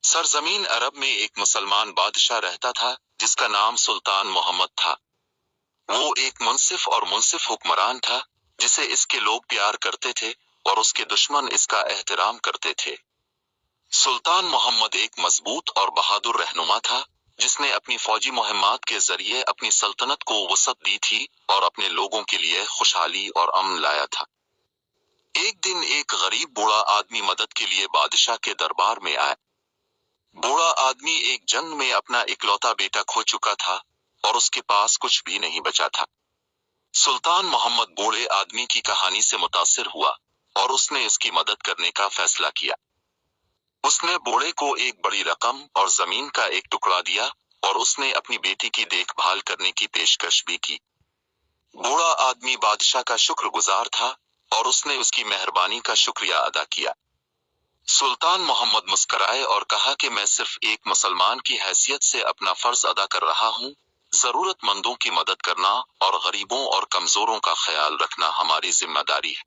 सरजमीन अरब में एक मुसलमान बादशाह रहता था जिसका नाम सुल्तान मोहम्मद था। वो एक मुंसिफ और मुंसिफ हुक्मरान था जिसे इसके लोग प्यार करते थे और उसके दुश्मन इसका एहतराम करते थे। सुल्तान मोहम्मद एक मजबूत और बहादुर रहनुमा था जिसने अपनी फौजी मुहिम्मात के जरिए अपनी सल्तनत को वसअत दी थी और अपने लोगों के लिए खुशहाली और अमन लाया था। एक दिन एक गरीब बूढ़ा आदमी मदद के लिए बादशाह के दरबार में आया। बूढ़ा आदमी एक जंग में अपना इकलौता बेटा खो चुका था और उसके पास कुछ भी नहीं बचा था। सुल्तान मोहम्मद बूढ़े आदमी की कहानी से मुतासिर हुआ और उसने इसकी मदद करने का फैसला किया। उसने बूढ़े को एक बड़ी रकम और जमीन का एक टुकड़ा दिया और उसने अपनी बेटी की देखभाल करने की पेशकश भी की। बूढ़ा आदमी बादशाह का शुक्रगुजार था और उसने उसकी मेहरबानी का शुक्रिया अदा किया। सुल्तान मोहम्मद मुस्कराए और कहा कि मैं सिर्फ एक मुसलमान की हैसियत से अपना फर्ज अदा कर रहा हूँ। जरूरतमंदों की मदद करना और गरीबों और कमजोरों का ख्याल रखना हमारी जिम्मेदारी है।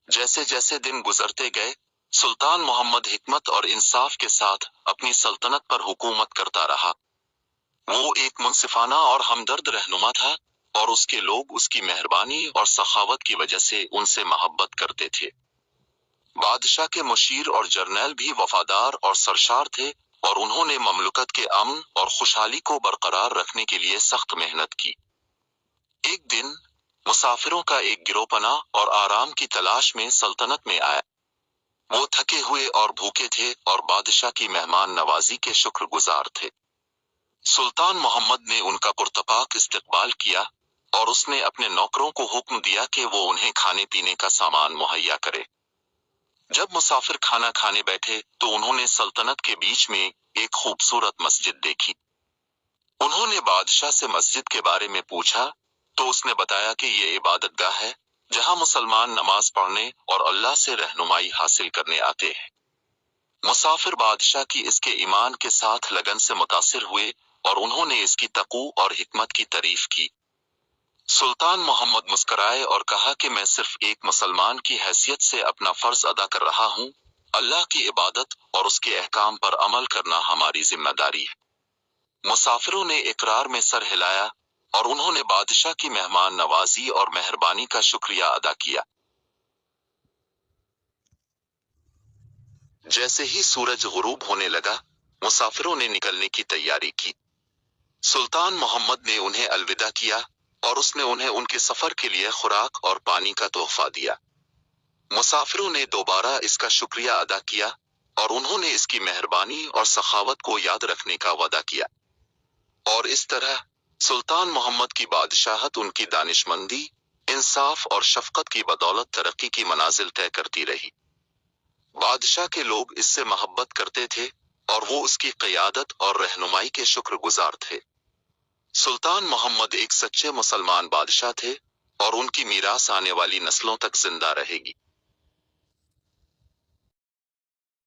जैसे जैसे दिन गुजरते गए, सुल्तान मोहम्मद हिकमत और इंसाफ के साथ अपनी सल्तनत पर हुकूमत करता रहा। वो एक मुंसिफाना और हमदर्द रहनुमा था और उसके लोग उसकी मेहरबानी और सखावत की वजह से उनसे मोहब्बत करते थे। बादशाह के मुशीर और जर्नैल भी वफादार और सरशार थे और उन्होंने ममलकत के अमन और खुशहाली को बरकरार रखने के लिए सख्त मेहनत की। एक दिन मुसाफिरों का एक गिरोह पनाह और आराम की तलाश में सल्तनत में आया। वो थके हुए और भूखे थे और बादशाह की मेहमान नवाजी के शुक्रगुजार थे। सुल्तान मोहम्मद ने उनका पुरतपाक इस्तकबाल किया और उसने अपने नौकरों को हुक्म दिया कि वो उन्हें खाने पीने का सामान मुहैया करे। जब मुसाफिर खाना खाने बैठे तो उन्होंने सल्तनत के बीच में एक खूबसूरत मस्जिद देखी। उन्होंने बादशाह से मस्जिद के बारे में पूछा तो उसने बताया कि ये इबादतगाह है जहां मुसलमान नमाज पढ़ने और अल्लाह से रहनुमाई हासिल करने आते हैं। मुसाफिर बादशाह की इसके ईमान के साथ लगन से मुतासिर हुए और उन्होंने इसकी तकू और हिकमत की तारीफ की। सुल्तान मोहम्मद मुस्कराए और कहा कि मैं सिर्फ एक मुसलमान की हैसियत से अपना फर्ज अदा कर रहा हूँ। अल्लाह की इबादत और उसके अहकाम पर अमल करना हमारी जिम्मेदारी है। मुसाफिरों ने इकरार में सर हिलाया और उन्होंने बादशाह की मेहमान नवाजी और मेहरबानी का शुक्रिया अदा किया। जैसे ही सूरज गुरूब होने लगा, मुसाफिरों ने निकलने की तैयारी की। सुल्तान मोहम्मद ने उन्हें अलविदा किया और उसने उन्हें उनके सफर के लिए खुराक और पानी का तोहफा दिया। मुसाफिरों ने दोबारा इसका शुक्रिया अदा किया और उन्होंने इसकी मेहरबानी और सखावत को याद रखने का वादा किया। और इस तरह सुल्तान मोहम्मद की बादशाहत उनकी दानिशमंदी, इंसाफ और शफकत की बदौलत तरक्की की मनाजिल तय करती रही। बादशाह के लोग इससे मोहब्बत करते थे और वो उसकी क़यादत और रहनुमाई के शुक्रगुजार थे। सुल्तान मोहम्मद एक सच्चे मुसलमान बादशाह थे और उनकी मीरास आने वाली नस्लों तक जिंदा रहेगी।